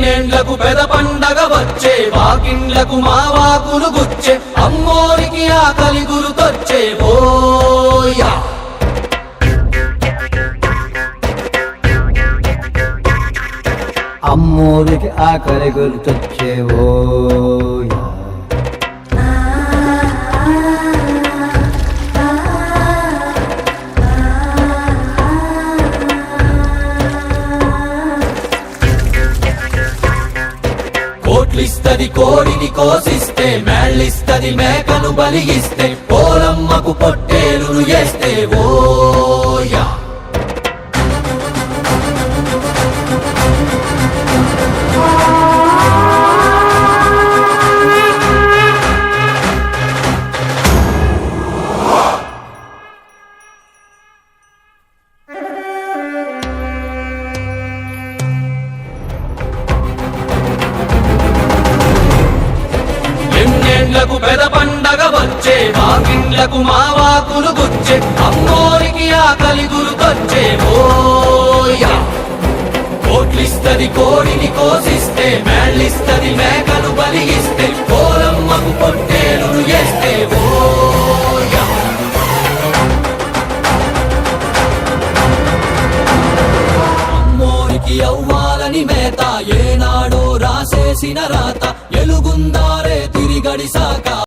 ఎన్నేండ్లకు పెద పండగ వచ్చే వాకిండ్లకు మావాకులు గుచ్చే అమ్మోరికి ఆకలి గురుతొచ్చే ఓయా అమ్మోరికి ఆకలి గుర్తొచ్చే ఓయా కోట్లిస్తది కోడిని కోసిస్తే మేళ్ళిస్తది మేకను బలిగిస్తే పోలమ్మకు పొట్టేలును చేస్తే ఓయా ఎన్నేండ్లకు పెద పండగ వచ్చే వాకిండ్లకు మావాకులు గుచ్చే అమ్మోరికి ఆకలి గురుతొచ్చే ఓయా కోట్లిస్తది కోడిని కోసిస్తే మేళ్ళిస్తది మేకను బలిగిస్తే పోలమ్మకు పొట్టేలును చేస్తే ఓయా అమ్మోరికి అవ్వాలని మేత ఏనాడో రాసేసిన రాత ఎలుగుందారే తిరిగడిసాక